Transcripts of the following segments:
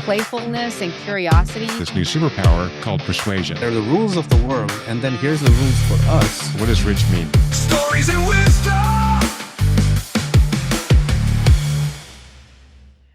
playfulness and curiosity. This new superpower called persuasion. They're the rules of the world, and then here's the rules for us. What does rich mean? Stories and wisdom.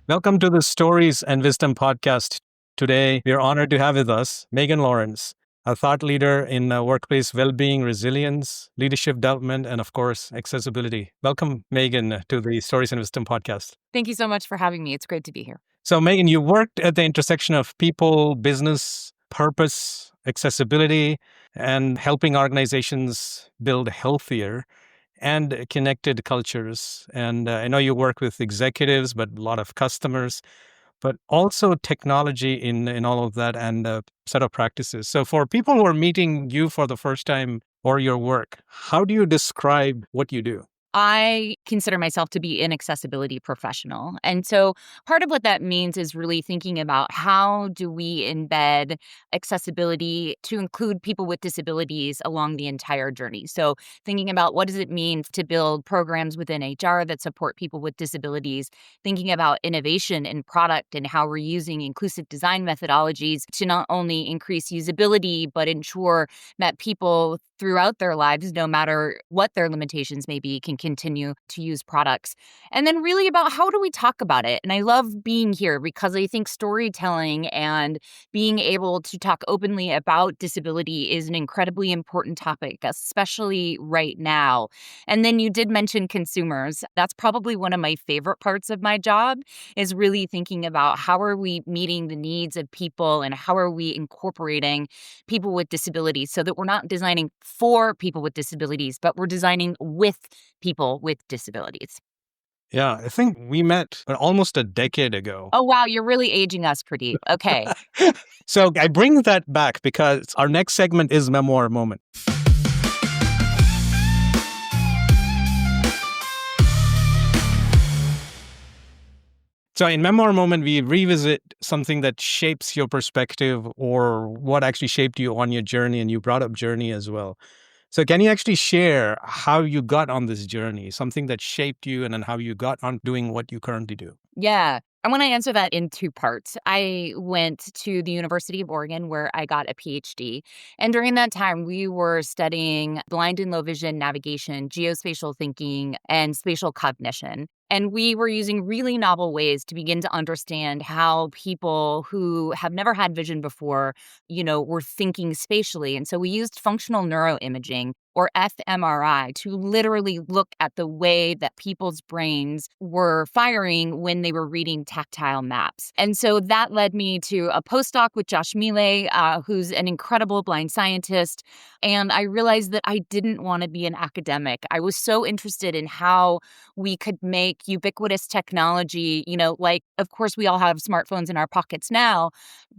Welcome to the Stories and Wisdom podcast. Today, we are honored to have with us Megan Lawrence, a thought leader in workplace well-being, resilience, leadership development, and of course, accessibility. Welcome, Megan, to the Stories and Wisdom podcast. Thank you so much for having me. It's great to be here. So, Megan, you worked at the intersection of people, business, purpose, accessibility, and helping organizations build healthier and connected cultures. And I know you work with executives, but a lot of customers, but also technology in all of that and a set of practices. So for people who are meeting you for the first time or your work, how do you describe what you do? I consider myself to be an accessibility professional. And so part of what that means is really thinking about how do we embed accessibility to include people with disabilities along the entire journey. So thinking about what does it mean to build programs within HR that support people with disabilities, thinking about innovation in product and how we're using inclusive design methodologies to not only increase usability, but ensure that people throughout their lives, no matter what their limitations may be, can continue to use products. And then really about how do we talk about it? And I love being here because I think storytelling and being able to talk openly about disability is an incredibly important topic, especially right now. And then you did mention consumers. That's probably one of my favorite parts of my job, is really thinking about how are we meeting the needs of people and how are we incorporating people with disabilities so that we're not designing for people with disabilities, but we're designing with people with disabilities. Yeah, I think we met almost a decade ago. Oh, wow. You're really aging us, Pradeep. Okay. So I bring that back because our next segment is Memoir Moment. So in Memoir Moment, we revisit something that shapes your perspective or what actually shaped you on your journey, and you brought up journey as well. So can you actually share how you got on this journey, something that shaped you, and then how you got on doing what you currently do? Yeah. I want to answer that in two parts. I went to the University of Oregon where I got a PhD. And during that time, we were studying blind and low vision navigation, geospatial thinking, and spatial cognition. And we were using really novel ways to begin to understand how people who have never had vision before, were thinking spatially. And so we used functional neuroimaging, or fMRI, to literally look at the way that people's brains were firing when they were reading tactile maps. And so that led me to a postdoc with Josh Millet, who's an incredible blind scientist. And I realized that I didn't want to be an academic. I was so interested in how we could make ubiquitous technology, of course, we all have smartphones in our pockets now,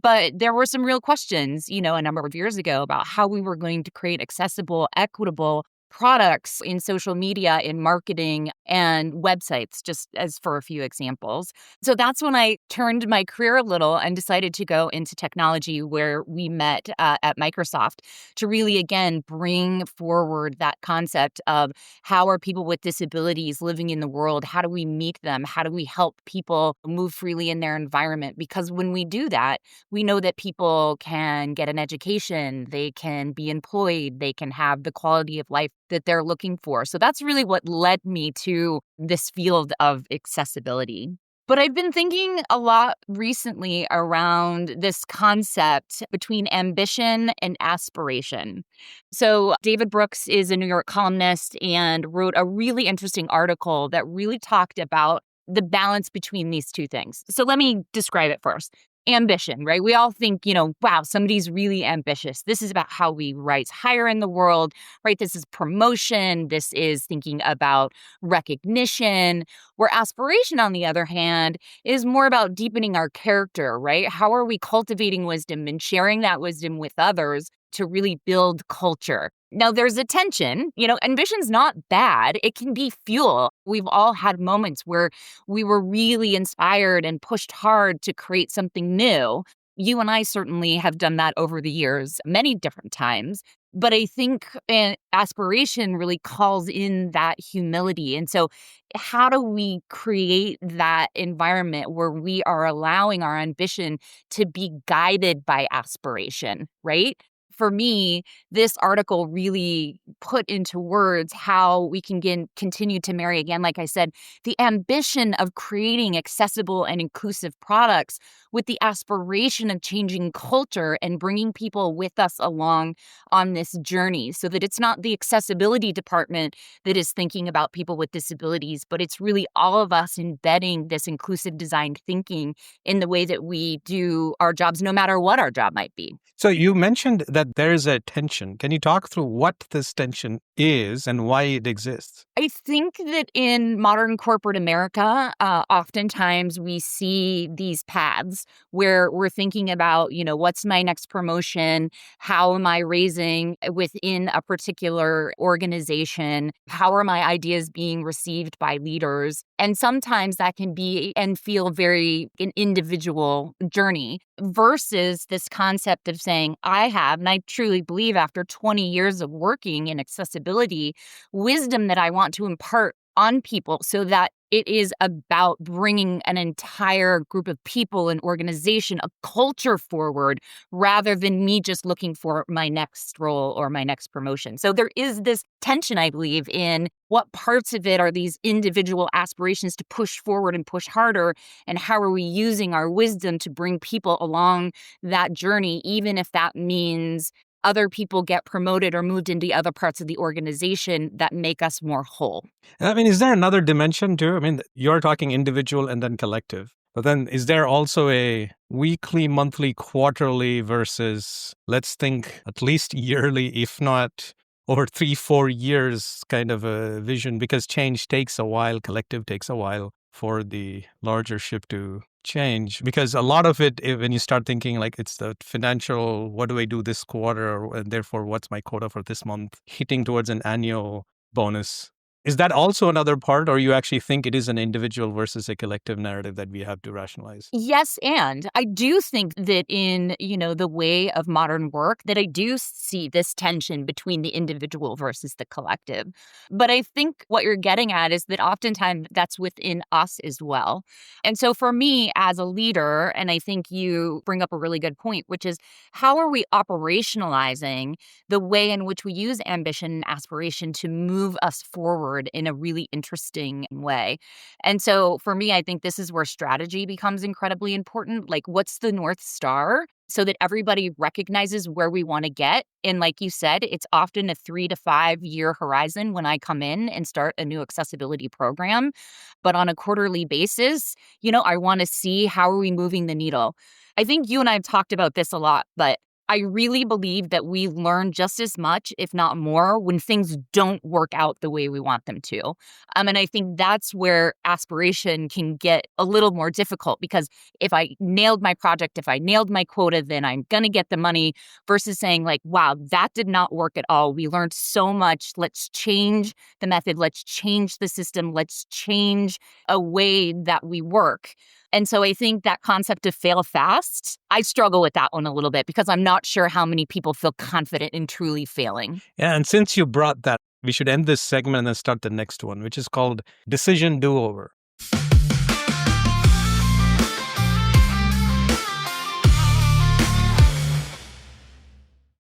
but there were some real questions, a number of years ago about how we were going to create accessible, equitable products in social media, in marketing, and websites, just as for a few examples. So that's when I turned my career a little and decided to go into technology, where we met at Microsoft to really, again, bring forward that concept of how are people with disabilities living in the world? How do we meet them? How do we help people move freely in their environment? Because when we do that, we know that people can get an education, they can be employed, they can have the quality of life that they're looking for. So that's really what led me to this field of accessibility. But I've been thinking a lot recently around this concept between ambition and aspiration. So David Brooks is a New York columnist and wrote a really interesting article that really talked about the balance between these two things. So let me describe it first. Ambition, right? We all think, wow, somebody's really ambitious. This is about how we rise higher in the world, right? This is promotion. This is thinking about recognition. Where aspiration, on the other hand, is more about deepening our character, right? How are we cultivating wisdom and sharing that wisdom with others to really build culture? Now, there's a tension. Ambition's not bad. It can be fuel. We've all had moments where we were really inspired and pushed hard to create something new. You and I certainly have done that over the years, many different times. But I think aspiration really calls in that humility. And so, how do we create that environment where we are allowing our ambition to be guided by aspiration, right? For me, this article really put into words how we can continue to marry, again, like I said, the ambition of creating accessible and inclusive products with the aspiration of changing culture and bringing people with us along on this journey, so that it's not the accessibility department that is thinking about people with disabilities, but it's really all of us embedding this inclusive design thinking in the way that we do our jobs, no matter what our job might be. So you mentioned that there's a tension. Can you talk through what this tension is and why it exists? I think that in modern corporate America, oftentimes we see these paths where we're thinking about, what's my next promotion? How am I raising within a particular organization? How are my ideas being received by leaders? And sometimes that can be and feel very an individual journey versus this concept of saying, I have, and I truly believe after 20 years of working in accessibility, wisdom that I want to impart on people so that it is about bringing an entire group of people, an organization, a culture forward, rather than me just looking for my next role or my next promotion. So there is this tension, I believe, in what parts of it are these individual aspirations to push forward and push harder, and how are we using our wisdom to bring people along that journey, even if that means other people get promoted or moved into other parts of the organization that make us more whole. I mean, is there another dimension too? I mean, you're talking individual and then collective. But then is there also a weekly, monthly, quarterly versus, let's think, at least yearly, if not over 3-4 years kind of a vision? Because change takes a while, collective takes a while for the larger ship to change, because a lot of it, when you start thinking like it's the financial, what do I do this quarter, and therefore what's my quota for this month, hitting towards an annual bonus. Is that also another part, or you actually think it is an individual versus a collective narrative that we have to rationalize? Yes, and I do think that in, the way of modern work, that I do see this tension between the individual versus the collective. But I think what you're getting at is that oftentimes that's within us as well. And so for me as a leader, and I think you bring up a really good point, which is how are we operationalizing the way in which we use ambition and aspiration to move us forward in a really interesting way. And so for me, I think this is where strategy becomes incredibly important. Like, what's the North Star so that everybody recognizes where we want to get? And like you said, it's often a 3 to 5 year horizon when I come in and start a new accessibility program. But on a quarterly basis, I want to see how are we moving the needle. I think you and I have talked about this a lot, but I really believe that we learn just as much, if not more, when things don't work out the way we want them to. And I think that's where aspiration can get a little more difficult, because if I nailed my project, if I nailed my quota, then I'm going to get the money, versus saying like, wow, that did not work at all. We learned so much. Let's change the method. Let's change the system. Let's change a way that we work. And so I think that concept of fail fast, I struggle with that one a little bit, because I'm not sure how many people feel confident in truly failing. Yeah, and since you brought that, we should end this segment and then start the next one, which is called Decision Do-Over.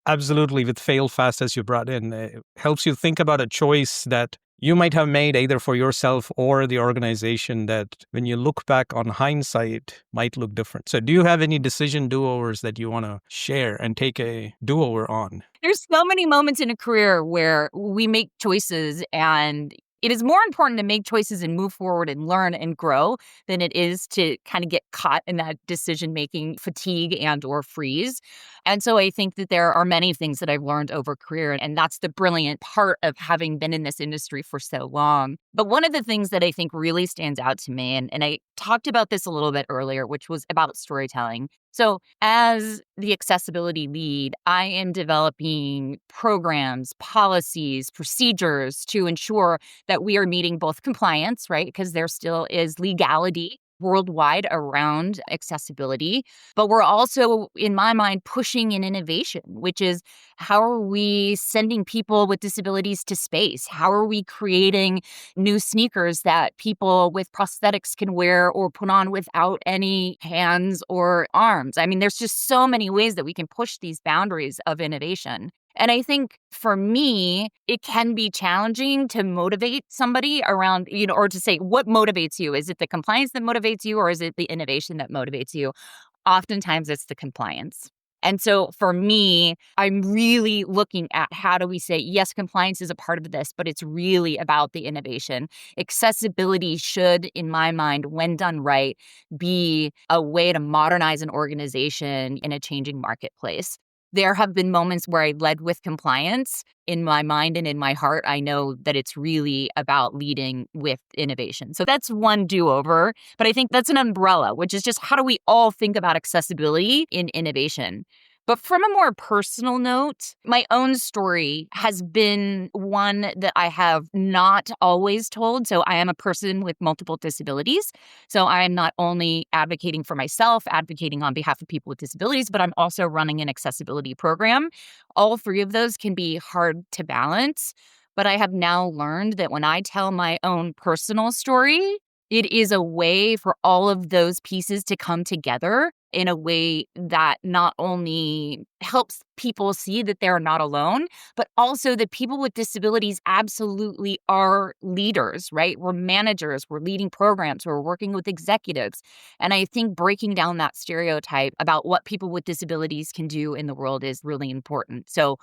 Absolutely, with fail fast, as you brought in, it helps you think about a choice that you might have made either for yourself or the organization that when you look back on hindsight might look different. So do you have any decision do-overs that you want to share and take a do-over on? There's so many moments in a career where we make choices, and it is more important to make choices and move forward and learn and grow than it is to kind of get caught in that decision-making fatigue and or freeze. And so I think that there are many things that I've learned over career, and that's the brilliant part of having been in this industry for so long. But one of the things that I think really stands out to me, and I talked about this a little bit earlier, which was about storytelling. So as the accessibility lead, I am developing programs, policies, procedures to ensure that we are meeting both compliance, right? Because there still is legality worldwide around accessibility. But we're also, in my mind, pushing an innovation, which is how are we sending people with disabilities to space? How are we creating new sneakers that people with prosthetics can wear or put on without any hands or arms? I mean, there's just so many ways that we can push these boundaries of innovation. And I think for me, it can be challenging to motivate somebody around, or to say, what motivates you? Is it the compliance that motivates you, or is it the innovation that motivates you? Oftentimes it's the compliance. And so for me, I'm really looking at how do we say, yes, compliance is a part of this, but it's really about the innovation. Accessibility should, in my mind, when done right, be a way to modernize an organization in a changing marketplace. There have been moments where I led with compliance. In my mind and in my heart, I know that it's really about leading with innovation. So that's one do-over. But I think that's an umbrella, which is just how do we all think about accessibility in innovation? But from a more personal note, my own story has been one that I have not always told. So I am a person with multiple disabilities. So I am not only advocating for myself, advocating on behalf of people with disabilities, but I'm also running an accessibility program. All three of those can be hard to balance. But I have now learned that when I tell my own personal story, it is a way for all of those pieces to come together in a way that not only helps people see that they're not alone, but also that people with disabilities absolutely are leaders, right? We're managers, we're leading programs, we're working with executives. And I think breaking down that stereotype about what people with disabilities can do in the world is really important. So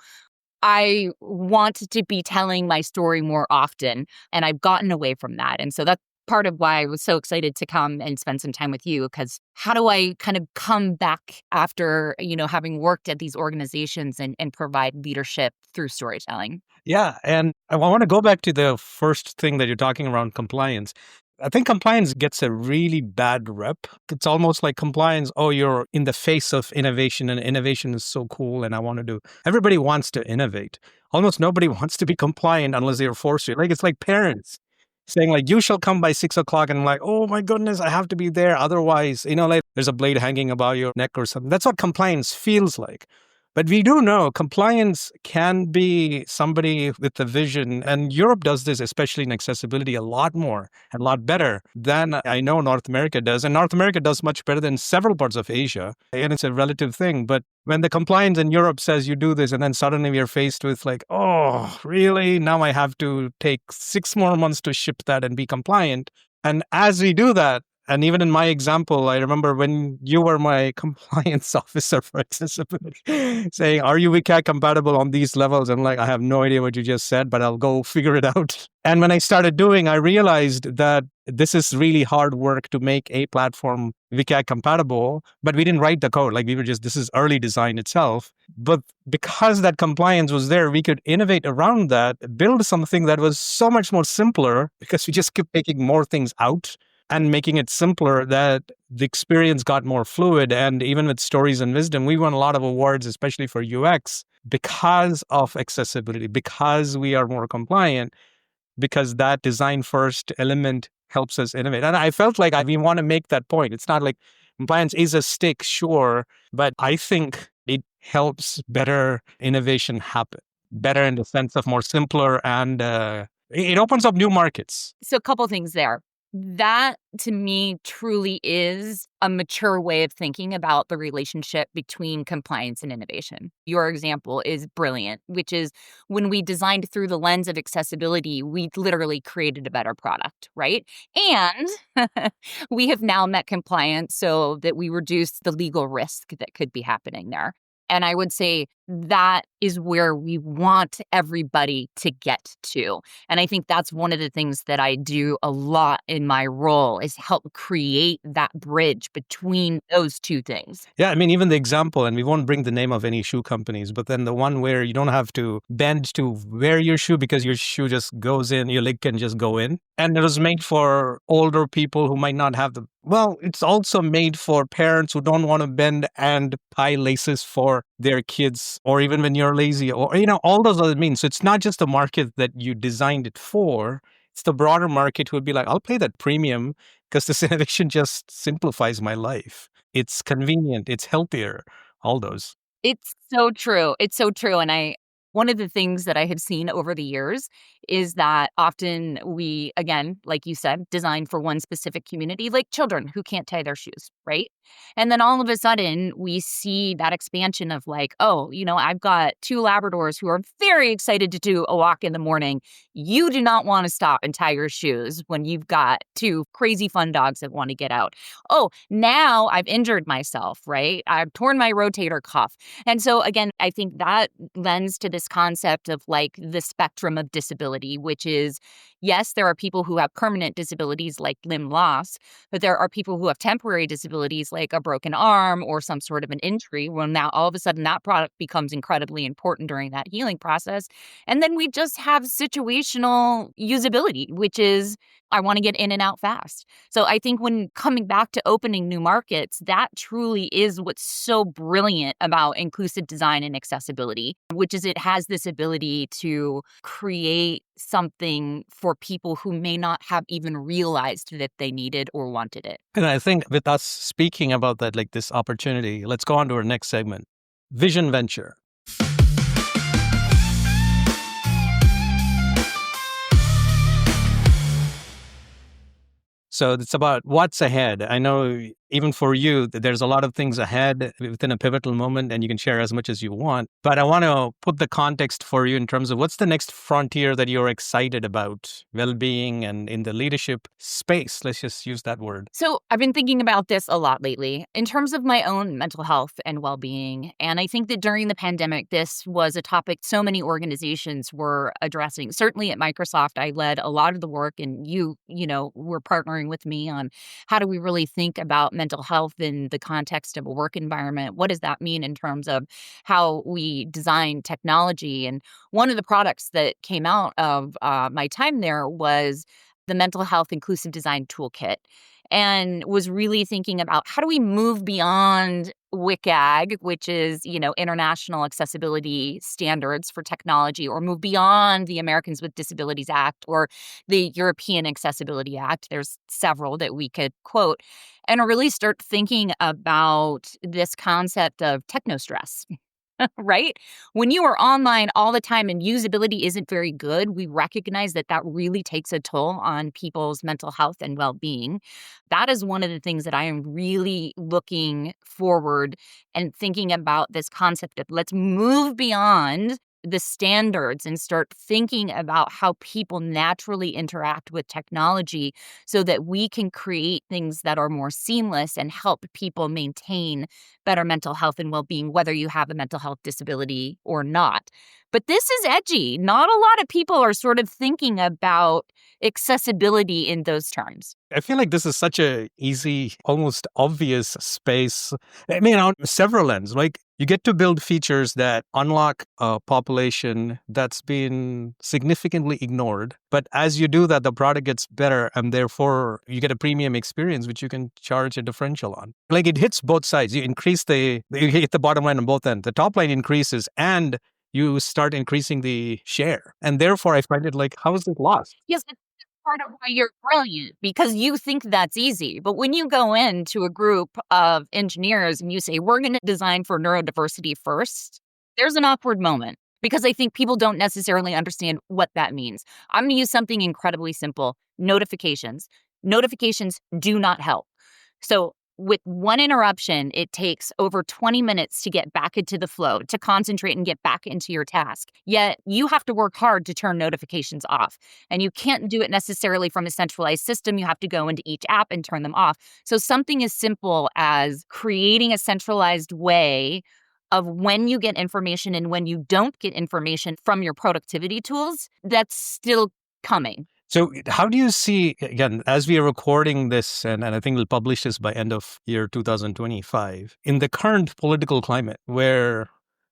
I want to be telling my story more often, and I've gotten away from that. And so that's part of why I was so excited to come and spend some time with you, because how do I kind of come back after, having worked at these organizations and provide leadership through storytelling? Yeah. And I want to go back to the first thing that you're talking around compliance. I think compliance gets a really bad rep. It's almost like compliance, oh, you're in the face of innovation and innovation is so cool and I want to do. Everybody wants to innovate. Almost nobody wants to be compliant unless they're forced to. Like, it's like parents saying like, you shall come by 6 o'clock. And I'm like, oh my goodness, I have to be there. Otherwise, like there's a blade hanging about your neck or something. That's what compliance feels like. But we do know compliance can be somebody with a vision. And Europe does this, especially in accessibility, a lot more and a lot better than I know North America does. And North America does much better than several parts of Asia. And it's a relative thing. But when the compliance in Europe says you do this, and then suddenly we are faced with like, oh, really? Now I have to take 6 more months to ship that and be compliant. And as we do that, and even in my example, I remember when you were my compliance officer for accessibility, saying, are you WCAG compatible on these levels? I'm like, I have no idea what you just said, but I'll go figure it out. And when I started doing, I realized that this is really hard work to make a platform WCAG compatible, but we didn't write the code. Like this is early design itself. But because that compliance was there, we could innovate around that, build something that was so much more simpler because we just kept taking more things out and making it simpler, that the experience got more fluid. And even with Stories and Wisdom, we won a lot of awards, especially for UX, because of accessibility, because we are more compliant, because that design first element helps us innovate. And I felt like we want to make that point. It's not like compliance is a stick, sure, but I think it helps better innovation happen, better in the sense of more simpler, and it opens up new markets. So a couple things there. That, to me, truly is a mature way of thinking about the relationship between compliance and innovation. Your example is brilliant, which is when we designed through the lens of accessibility, we literally created a better product, right? And we have now met compliance so that we reduce the legal risk that could be happening there. And I would say that is where we want everybody to get to. And I think that's one of the things that I do a lot in my role, is help create that bridge between those two things. Yeah, I mean, even the example, and we won't bring the name of any shoe companies, but then the one where you don't have to bend to wear your shoe because your shoe just goes in, your leg can just go in. And it was made for older people who might not have it's also made for parents who don't want to bend and tie laces for their kids, or even when you're lazy, or, all those other means. So it's not just the market that you designed it for, it's the broader market who would be like, I'll pay that premium because this innovation just simplifies my life. It's convenient, it's healthier, all those. It's so true. It's so true. And one of the things that I have seen over the years is that often we, again, like you said, design for one specific community, like children who can't tie their shoes, right? And then all of a sudden we see that expansion of like, oh, I've got two Labradors who are very excited to do a walk in the morning. You do not want to stop and tie your shoes when you've got two crazy fun dogs that want to get out. Oh, now I've injured myself, right? I've torn my rotator cuff. And so again, I think that lends to this concept of like the spectrum of disability, which is, yes, there are people who have permanent disabilities like limb loss, but there are people who have temporary disabilities like a broken arm or some sort of an injury. Well, now all of a sudden that product becomes incredibly important during that healing process. And then we just have situational usability, which is I want to get in and out fast. So I think when coming back to opening new markets, that truly is what's so brilliant about inclusive design and accessibility, which is it has this ability to create something for people who may not have even realized that they needed or wanted it. And I think with us speaking about that, like this opportunity, let's go on to our next segment, Vision Venture. So it's about what's ahead. I know even for you, there's a lot of things ahead within a pivotal moment, and you can share as much as you want. But I want to put the context for you in terms of what's the next frontier that you're excited about, well-being and in the leadership space. Let's just use that word. So I've been thinking about this a lot lately in terms of my own mental health and well-being. And I think that during the pandemic, this was a topic so many organizations were addressing. Certainly at Microsoft, I led a lot of the work, and you were partnering with me on how do we really think about mental health in the context of a work environment? What does that mean in terms of how we design technology? And one of the products that came out of my time there was the Mental Health Inclusive Design Toolkit, and was really thinking about how do we move beyond WCAG, which is, international accessibility standards for technology, or move beyond the Americans with Disabilities Act or the European Accessibility Act. There's several that we could quote, and really start thinking about this concept of technostress. Right? When you are online all the time and usability isn't very good, we recognize that that really takes a toll on people's mental health and well-being. That is one of the things that I am really looking forward and thinking about this concept of let's move beyond the standards and start thinking about how people naturally interact with technology so that we can create things that are more seamless and help people maintain better mental health and well-being, whether you have a mental health disability or not. But this is edgy. Not a lot of people are sort of thinking about accessibility in those terms. I feel like this is such a easy, almost obvious space. I mean, on several ends, like you get to build features that unlock a population that's been significantly ignored. But as you do that, the product gets better, and therefore you get a premium experience, which you can charge a differential on. Like it hits both sides. You hit the bottom line on both ends. The top line increases, and you start increasing the share. And therefore, I find it like, how is it lost? Yes, it's part of why you're brilliant, because you think that's easy. But when you go into a group of engineers and you say, we're going to design for neurodiversity first, there's an awkward moment because I think people don't necessarily understand what that means. I'm going to use something incredibly simple: notifications. Notifications do not help. So with one interruption, it takes over 20 minutes to get back into the flow, to concentrate and get back into your task. Yet you have to work hard to turn notifications off. And you can't do it necessarily from a centralized system. You have to go into each app and turn them off. So something as simple as creating a centralized way of when you get information and when you don't get information from your productivity tools, that's still coming. So how do you see, again, as we are recording this, and I think we'll publish this by end of year 2025, in the current political climate where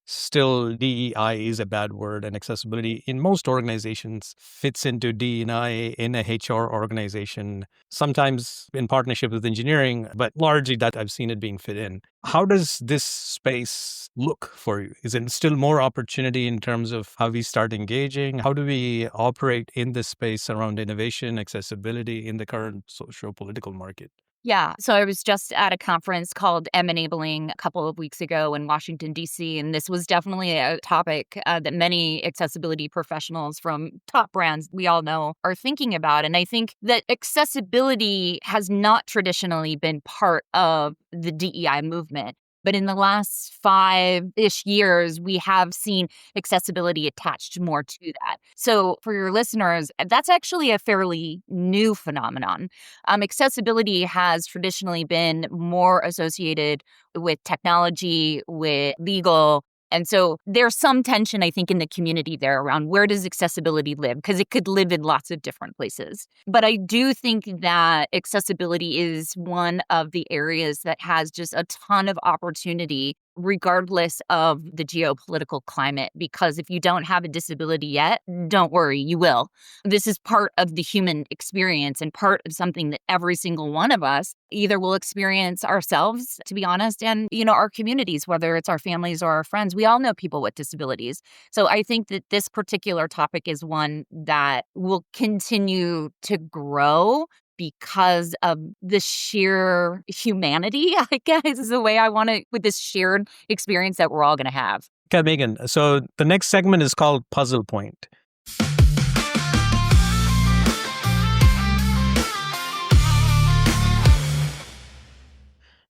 still DEI is a bad word, and accessibility in most organizations fits into DEI in a HR organization, sometimes in partnership with engineering, but largely that I've seen it being fit in. How does this space look for you? Is it still more opportunity in terms of how we start engaging? How do we operate in this space around innovation, accessibility in the current socio-political market? Yeah. So I was just at a conference called Enabling a couple of weeks ago in Washington, D.C., and this was definitely a topic that many accessibility professionals from top brands we all know are thinking about. And I think that accessibility has not traditionally been part of the DEI movement. But in the last 5-ish years, we have seen accessibility attached more to that. So for your listeners, that's actually a fairly new phenomenon. Accessibility has traditionally been more associated with technology, with legal. And so there's some tension, I think, in the community there around where does accessibility live? Because it could live in lots of different places. But I do think that accessibility is one of the areas that has just a ton of opportunity regardless of the geopolitical climate, because if you don't have a disability yet, don't worry, you will. This is part of the human experience and part of something that every single one of us either will experience ourselves, to be honest, and, our communities, whether it's our families or our friends. We all know people with disabilities. So I think that this particular topic is one that will continue to grow because of the sheer humanity, I guess, is the way I want to, with this shared experience that we're all going to have. Okay, Megan. So the next segment is called Puzzle Point.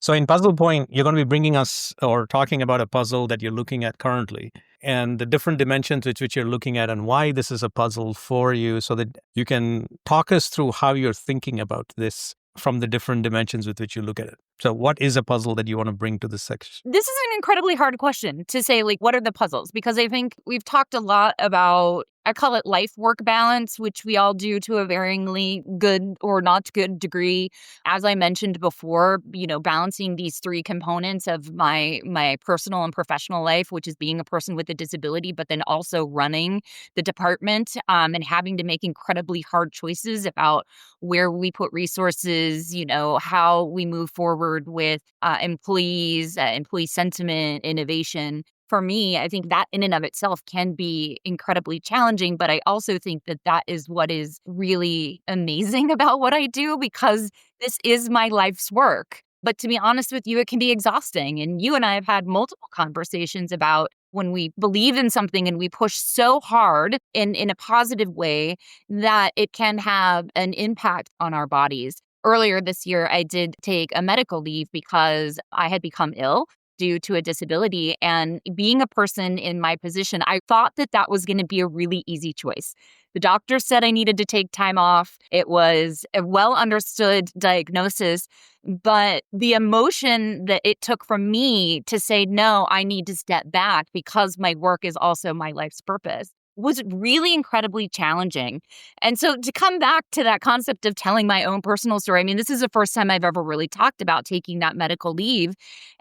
So in Puzzle Point, you're going to be bringing us or talking about a puzzle that you're looking at currently and the different dimensions with which you're looking at and why this is a puzzle for you so that you can talk us through how you're thinking about this from the different dimensions with which you look at it. So what is a puzzle that you want to bring to this section? This is an incredibly hard question to say, what are the puzzles? Because I think we've talked a lot about, I call it life-work balance, which we all do to a varyingly good or not good degree. As I mentioned before, balancing these three components of my personal and professional life, which is being a person with a disability, but then also running the department and having to make incredibly hard choices about where we put resources, how we move forward with employees, employee sentiment, innovation. For me, I think that in and of itself can be incredibly challenging, but I also think that that is what is really amazing about what I do, because this is my life's work. But to be honest with you, it can be exhausting. And you and I have had multiple conversations about when we believe in something and we push so hard in a positive way that it can have an impact on our bodies. Earlier this year, I did take a medical leave because I had become ill due to a disability. And being a person in my position, I thought that that was going to be a really easy choice. The doctor said I needed to take time off. It was a well understood diagnosis, but the emotion that it took from me to say, no, I need to step back because my work is also my life's purpose, was really incredibly challenging. And so to come back to that concept of telling my own personal story, I mean, this is the first time I've ever really talked about taking that medical leave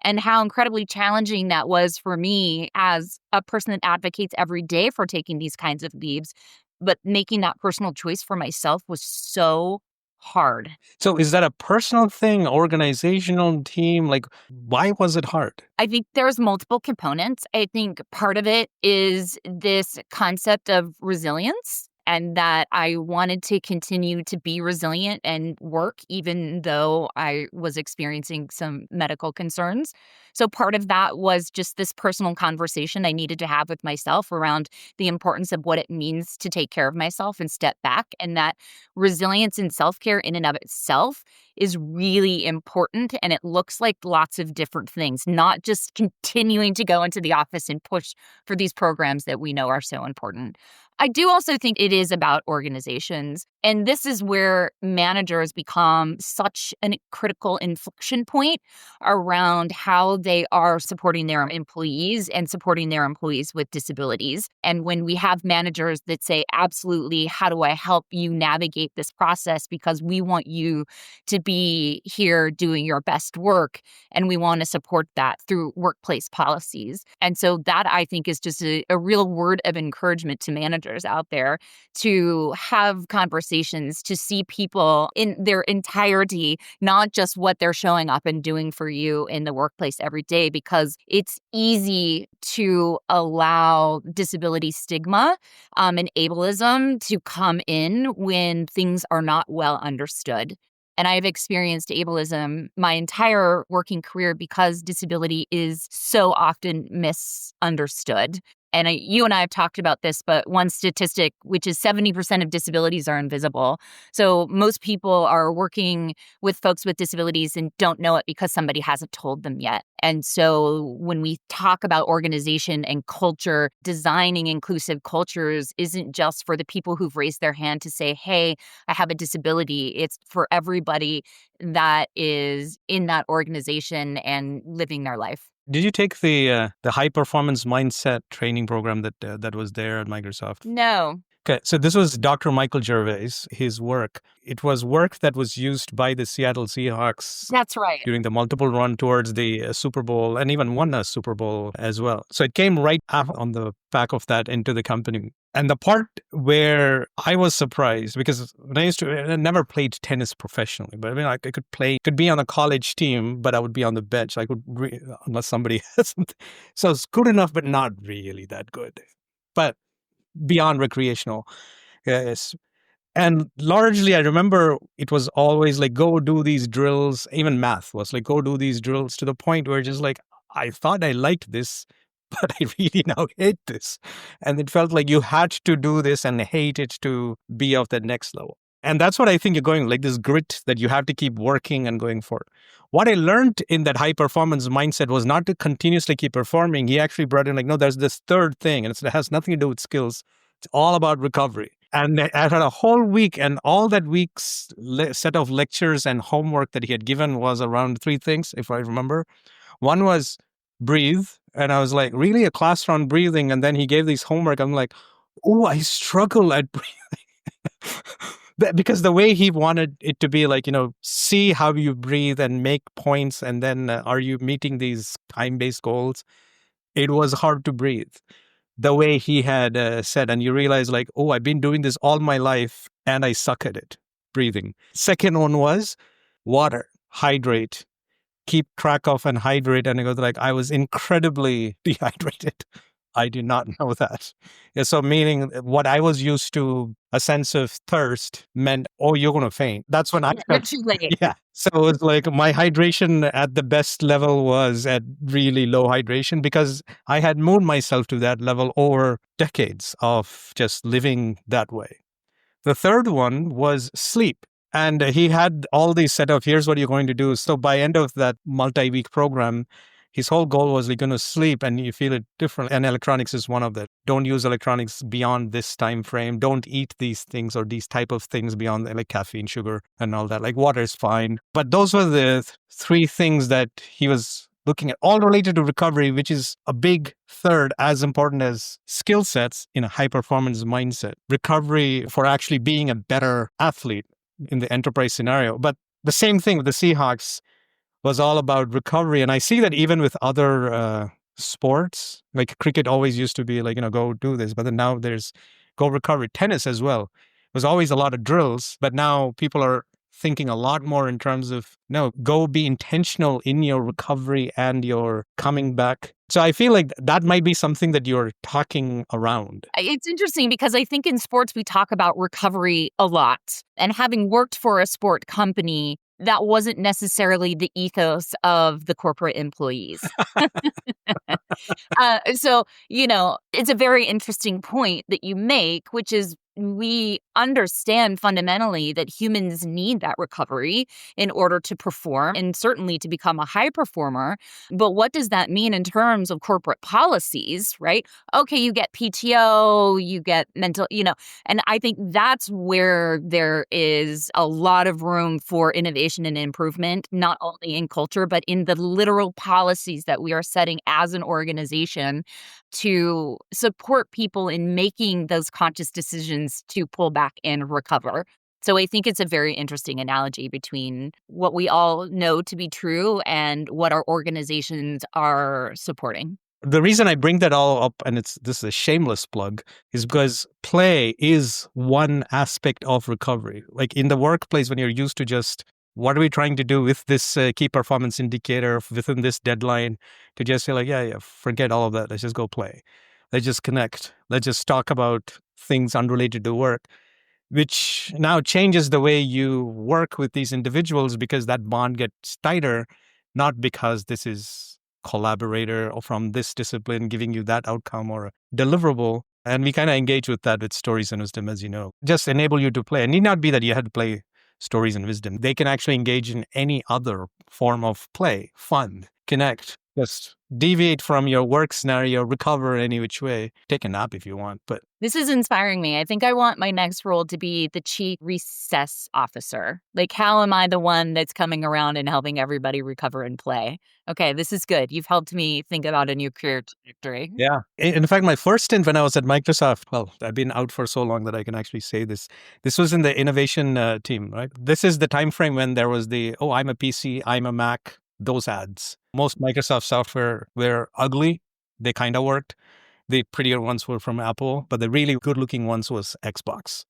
and how incredibly challenging that was for me as a person that advocates every day for taking these kinds of leaves. But making that personal choice for myself was so hard. So is that a personal thing, organizational team? Why was it hard? I think there's multiple components. I think part of it is this concept of resilience, and that I wanted to continue to be resilient and work even though I was experiencing some medical concerns. So part of that was just this personal conversation I needed to have with myself around the importance of what it means to take care of myself and step back, and that resilience and self-care in and of itself is really important. And it looks like lots of different things, not just continuing to go into the office and push for these programs that we know are so important. I do also think it is about organizations. And this is where managers become such a critical inflection point around how they are supporting their employees and supporting their employees with disabilities. And when we have managers that say, absolutely, how do I help you navigate this process? Because we want you to be here doing your best work. And we want to support that through workplace policies. And so that, I think, is just a real word of encouragement to managers out there to have conversations, to see people in their entirety, not just what they're showing up and doing for you in the workplace every day, because it's easy to allow disability stigma and ableism to come in when things are not well understood. And I've experienced ableism my entire working career because disability is so often misunderstood. And you and I have talked about this, but one statistic, which is 70% of disabilities are invisible. So most people are working with folks with disabilities and don't know it because somebody hasn't told them yet. And so when we talk about organization and culture, designing inclusive cultures isn't just for the people who've raised their hand to say, hey, I have a disability. It's for everybody that is in that organization and living their life. Did you take the high performance mindset training program that was there at Microsoft? No. Okay, so this was Dr. Michael Gervais, his work. It was work that was used by the Seattle Seahawks. That's right. During the multiple run towards the Super Bowl and even won a Super Bowl as well. So it came right on the back of that into the company. And the part where I was surprised, because when I never played tennis professionally, but I mean, I could be on a college team, but I would be on the bench. I could, unless somebody has something. So it's good enough, but not really that good. But beyond recreational. Yes. And largely, I remember it was always like, go do these drills. Even math was like, go do these drills, to the point where just like, I thought I liked this, but I really now hate this. And it felt like you had to do this and hate it to be of that next level. And that's what I think you're going, like this grit that you have to keep working and going for. What I learned in that high performance mindset was not to continuously keep performing. He actually brought in like, no, there's this third thing, and it has nothing to do with skills. It's all about recovery. And I had a whole week, and all that week's set of lectures and homework that he had given was around three things, if I remember. One was breathe. And I was like, really, a class on breathing? And then he gave these homework. I'm like, oh, I struggle at breathing. Because the way he wanted it to be like, see how you breathe and make points. And then are you meeting these time-based goals? It was hard to breathe. The way he had said, and you realize like, oh, I've been doing this all my life and I suck at it, breathing. Second one was water, hydrate, keep track of and hydrate. And I go like, I was incredibly dehydrated. I did not know that. Yeah, so meaning what I was used to, a sense of thirst, meant, oh, you're going to faint. That's when You're too late. Yeah. So it was like my hydration at the best level was at really low hydration, because I had moved myself to that level over decades of just living that way. The third one was sleep. And he had all these set of, here's what you're going to do. So by end of that multi-week program, his whole goal was you're going to sleep and you feel it different. And electronics is one of them. Don't use electronics beyond this time frame. Don't eat these things or these type of things beyond like caffeine, sugar, and all that. Like water is fine. But those were the three things that he was looking at, all related to recovery, which is a big third, as important as skill sets in a high performance mindset. Recovery for actually being a better athlete in the enterprise scenario. But the same thing with the Seahawks was all about recovery. And I see that even with other sports, like cricket always used to be like, go do this. But then now there's go recovery. Tennis as well. There's always a lot of drills, but now people are thinking a lot more in terms of, no, go be intentional in your recovery and your coming back. So I feel like that might be something that you're talking around. It's interesting because I think in sports, we talk about recovery a lot. And having worked for a sport company, that wasn't necessarily the ethos of the corporate employees. So, it's a very interesting point that you make, which is we understand fundamentally that humans need that recovery in order to perform and certainly to become a high performer. But what does that mean in terms of corporate policies, right? Okay, you get PTO, you get mental, and I think that's where there is a lot of room for innovation and improvement, not only in culture, but in the literal policies that we are setting as an organization to support people in making those conscious decisions to pull back and recover. So I think it's a very interesting analogy between what we all know to be true and what our organizations are supporting. The reason I bring that all up, and this is a shameless plug, is because play is one aspect of recovery. Like in the workplace, when you're used to just, what are we trying to do with this key performance indicator within this deadline, to just say like, yeah, forget all of that. Let's just go play. Let's just connect. Let's just talk about things unrelated to work, which now changes the way you work with these individuals, because that bond gets tighter, not because this is collaborator or from this discipline giving you that outcome or deliverable. And we kind of engage with that with stories and wisdom, as you know, just enable you to play. It need not be that you had to play stories and wisdom. They can actually engage in any other form of play, fun, connect, just deviate from your work scenario, recover any which way, take a nap if you want. But this is inspiring me. I think I want my next role to be the chief recess officer. Like, how am I the one that's coming around and helping everybody recover and play? Okay, this is good. You've helped me think about a new career trajectory. yeah. In fact, my first stint when I was at Microsoft, well, I've been out for so long that I can actually say this. This was in the innovation team, right? This is the time frame when there was the, oh, I'm a PC, I'm a Mac, those ads. Most Microsoft software were ugly. They kind of worked. The prettier ones were from Apple, but the really good-looking ones was Xbox.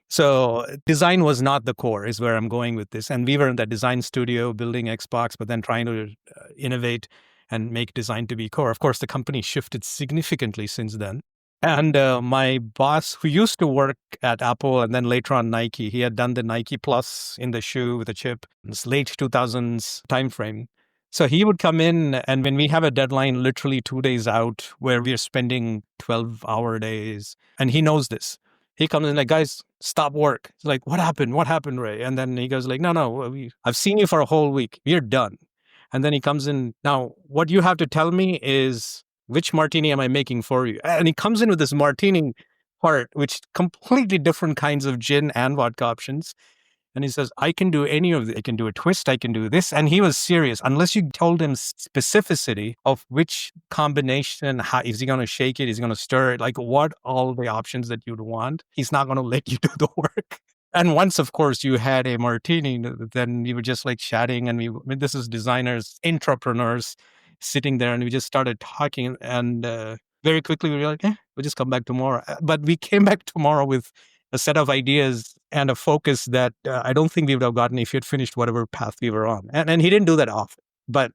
So design was not the core, is where I'm going with this. And we were in that design studio building Xbox, but then trying to innovate and make design to be core. Of course, the company shifted significantly since then. And my boss, who used to work at Apple and then later on Nike, he had done the Nike Plus in the shoe with a chip in this late 2000s timeframe. So he would come in, and when we have a deadline literally 2 days out where we're spending 12-hour days, and he knows this. He comes in like, guys, stop work. It's like, what happened? What happened, Ray? And then he goes like, no, I've seen you for a whole week. We're done. And then he comes in, now, what you have to tell me is, which martini am I making for you? And he comes in with this martini part, which completely different kinds of gin and vodka options. And he says, I can do any of it. I can do a twist. I can do this. And he was serious. Unless you told him specificity of which combination, how, is he going to shake it? Is he going to stir it? Like what all the options that you'd want, he's not going to let you do the work. And once, of course, you had a martini, then we were just like chatting. And this is designers, entrepreneurs sitting there. And we just started talking. And very quickly, we were like, we'll just come back tomorrow. But we came back tomorrow with a set of ideas and a focus that I don't think we would have gotten if he had finished whatever path we were on. And he didn't do that often, but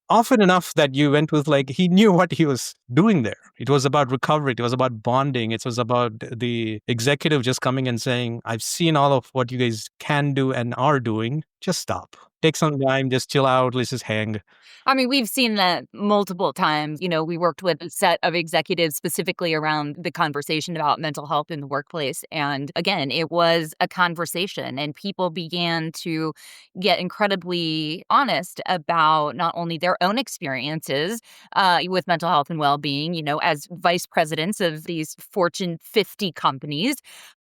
often enough that you went with like, he knew what he was doing there. It was about recovery. It was about bonding. It was about the executive just coming and saying, I've seen all of what you guys can do and are doing. Just stop. Take some time, just chill out, let's just hang. I mean, we've seen that multiple times. We worked with a set of executives specifically around the conversation about mental health in the workplace. And again, it was a conversation, and people began to get incredibly honest about not only their own experiences with mental health and well-being, as vice presidents of these Fortune 50 companies,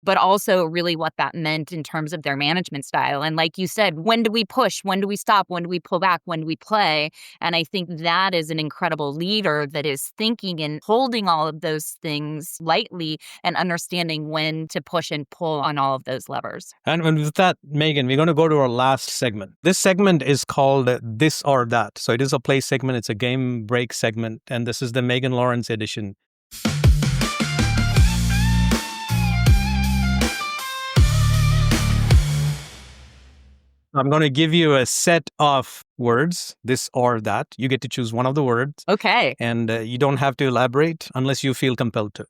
but also really what that meant in terms of their management style. And like you said, when do we push? When do we stop? When do we pull back? When do we play? And I think that is an incredible leader that is thinking and holding all of those things lightly and understanding when to push and pull on all of those levers. And with that, Megan, we're going to go to our last segment. This segment is called This or That. So it is a play segment. It's a game break segment. And this is the Megan Lawrence edition. I'm going to give you a set of words, this or that. You get to choose one of the words. Okay. And you don't have to elaborate unless you feel compelled to.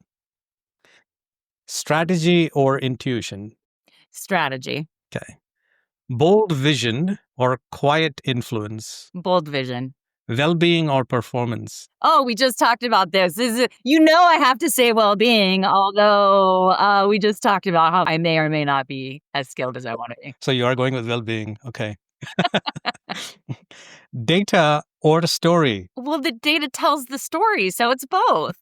Strategy or intuition? Strategy. Okay. Bold vision or quiet influence? Bold vision. Well-being or performance? Oh, we just talked about this. I have to say well-being, although we just talked about how I may or may not be as skilled as I want to be. So you are going with well-being. Okay. Data or the story? Well, the data tells the story, so it's both.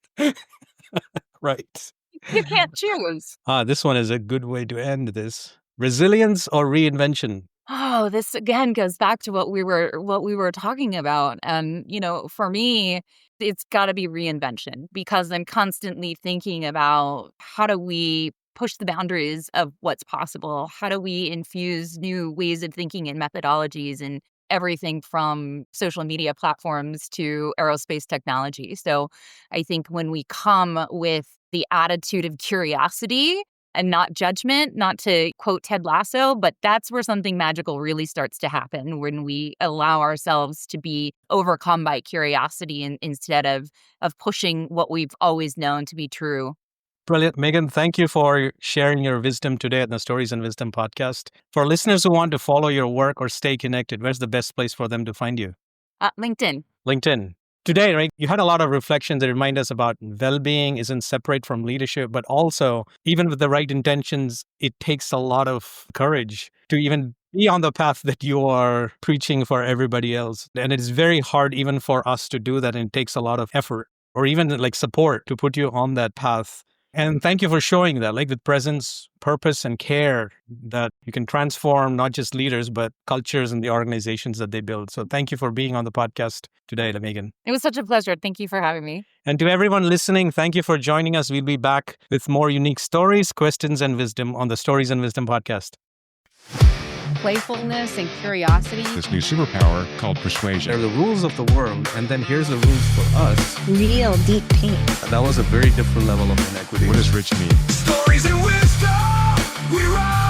Right. You can't choose. This one is a good way to end this. Resilience or reinvention? Oh, this again goes back to what we were talking about. And, for me, it's got to be reinvention because I'm constantly thinking about how do we push the boundaries of what's possible? How do we infuse new ways of thinking and methodologies and everything from social media platforms to aerospace technology? So I think when we come with the attitude of curiosity and not judgment, not to quote Ted Lasso, but that's where something magical really starts to happen when we allow ourselves to be overcome by curiosity instead of pushing what we've always known to be true. Brilliant. Megan, thank you for sharing your wisdom today at the Stories and Wisdom podcast. For listeners who want to follow your work or stay connected, where's the best place for them to find you? LinkedIn. LinkedIn. Today, right, you had a lot of reflections that remind us about well-being isn't separate from leadership, but also, even with the right intentions, it takes a lot of courage to even be on the path that you are preaching for everybody else. And it is very hard even for us to do that, and it takes a lot of effort or even like support to put you on that path. And thank you for showing that, like with presence, purpose, and care, that you can transform not just leaders, but cultures and the organizations that they build. So thank you for being on the podcast today, Megan. It was such a pleasure. Thank you for having me. And to everyone listening, thank you for joining us. We'll be back with more unique stories, questions, and wisdom on the Stories and Wisdom podcast. Playfulness and curiosity. This new superpower called They're persuasion. the rules of the world, and then here's the rules for us. Real deep pain. That was a very different level of inequity. What does rich mean? Stories and wisdom, we rise.